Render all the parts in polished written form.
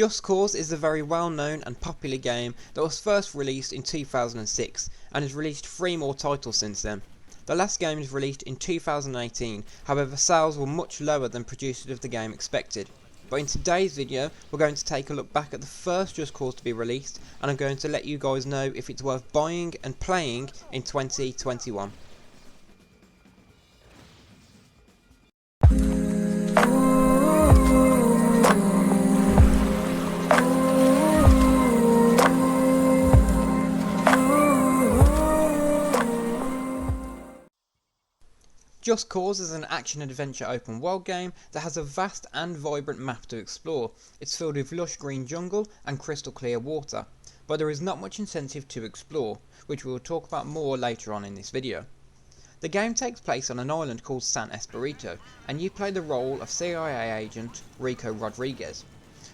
Just Cause is a very well known and popular game that was first released in 2006 and has released 3 more titles since then. The last game was released in 2018, however sales were much lower than producers of the game expected. But in today's video we're going to take a look back at the first Just Cause to be released, and I'm going to let you guys know if it's worth buying and playing in 2021. Just Cause is an action-adventure open-world game that has a vast and vibrant map to explore. It's filled with lush green jungle and crystal clear water, but there is not much incentive to explore, which we will talk about more later on in this video. The game takes place on an island called San Espirito, and you play the role of CIA agent Rico Rodriguez.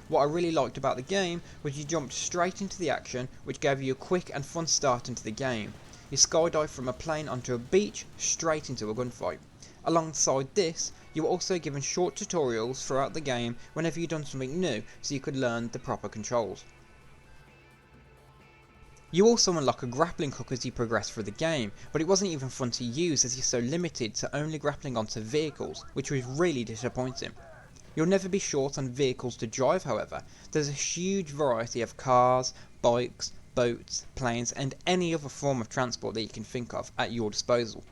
What I really liked about the game was you jumped straight into the action, which gave you a quick and fun start into the game. You skydive from a plane onto a beach, straight into a gunfight. Alongside this, you were also given short tutorials throughout the game whenever you'd done something new, so you could learn the proper controls. You also unlock a grappling hook as you progress through the game, but it wasn't even fun to use as you're so limited to only grappling onto vehicles, which was really disappointing. You'll never be short on vehicles to drive, however. There's a huge variety of cars, bikes, boats, planes and any other form of transport that you can think of at your disposal.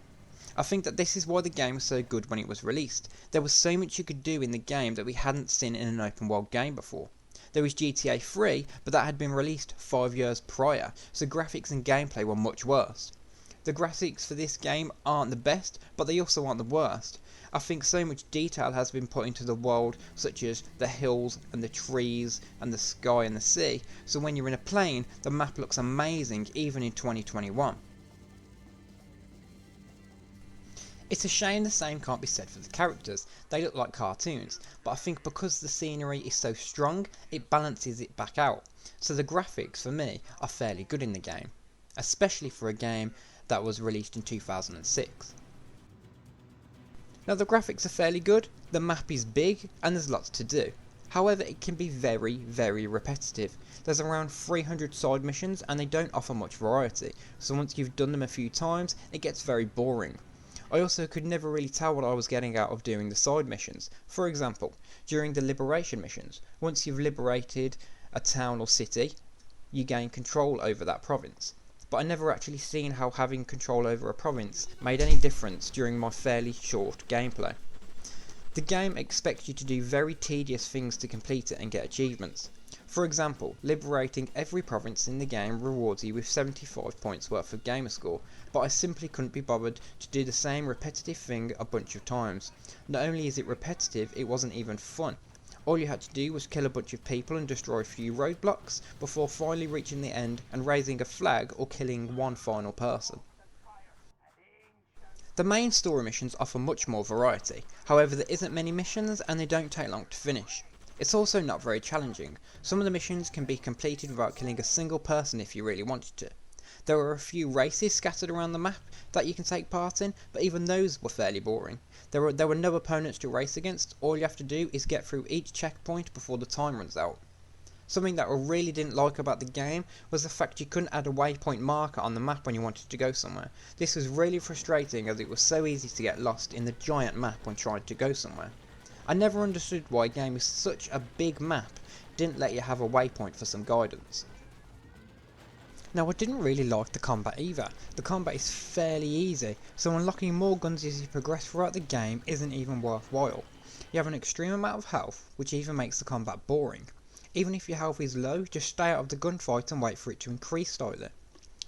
I think that this is why the game was so good when it was released. There was so much you could do in the game that we hadn't seen in an open world game before. There was GTA 3, but that had been released 5 years prior, so graphics and gameplay were much worse. The graphics for this game aren't the best, but they also aren't the worst. I think so much detail has been put into the world, such as the hills and the trees and the sky and the sea, so when you're in a plane, the map looks amazing even in 2021. It's a shame the same can't be said for the characters. They look like cartoons, but I think because the scenery is so strong, it balances it back out. So the graphics for me are fairly good in the game, especially for a game that was released in 2006. Now the graphics are fairly good, the map is big and there's lots to do. However, it can be very repetitive. There's around 300 side missions and they don't offer much variety, so once you've done them a few times, it gets very boring. I also could never really tell what I was getting out of doing the side missions. For example, during the liberation missions, once you've liberated a town or city, you gain control over that province. But I never actually seen how having control over a province made any difference during my fairly short gameplay. The game expects you to do very tedious things to complete it and get achievements. For example, liberating every province in the game rewards you with 75 points worth of gamer score, but I simply couldn't be bothered to do the same repetitive thing a bunch of times. Not only is it repetitive, it wasn't even fun. All you had to do was kill a bunch of people and destroy a few roadblocks before finally reaching the end and raising a flag or killing one final person. The main story missions offer much more variety, however there isn't many missions and they don't take long to finish. It's also not very challenging. Some of the missions can be completed without killing a single person if you really wanted to. There are a few races scattered around the map that you can take part in, but even those were fairly boring. There were no opponents to race against, all you have to do is get through each checkpoint before the time runs out. Something that I really didn't like about the game was the fact you couldn't add a waypoint marker on the map when you wanted to go somewhere. This was really frustrating as it was so easy to get lost in the giant map when trying to go somewhere. I never understood why a game with such a big map didn't let you have a waypoint for some guidance. Now I didn't really like the combat either. The combat is fairly easy, so unlocking more guns as you progress throughout the game isn't even worthwhile. You have an extreme amount of health, which even makes the combat boring. Even if your health is low, just stay out of the gunfight and wait for it to increase slightly.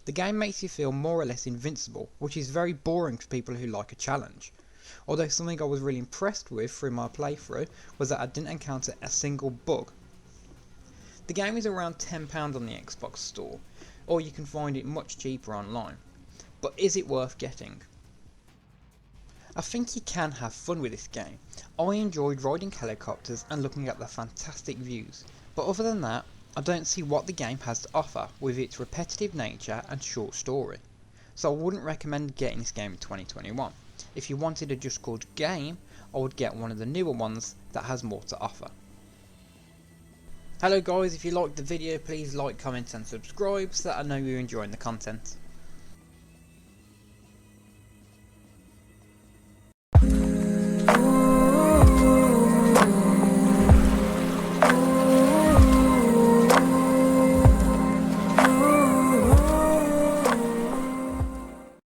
The game makes you feel more or less invincible, which is very boring for people who like a challenge. Although something I was really impressed with through my playthrough was that I didn't encounter a single bug. The game is around £10 on the Xbox store, or you can find it much cheaper online. But is it worth getting? I think you can have fun with this game. I enjoyed riding helicopters and looking at the fantastic views, but other than that, I don't see what the game has to offer with its repetitive nature and short story. So I wouldn't recommend getting this game in 2021. If you wanted a Just Cause game, I would get one of the newer ones that has more to offer. Hello guys, if you liked the video please like, comment and subscribe so that I know you're enjoying the content.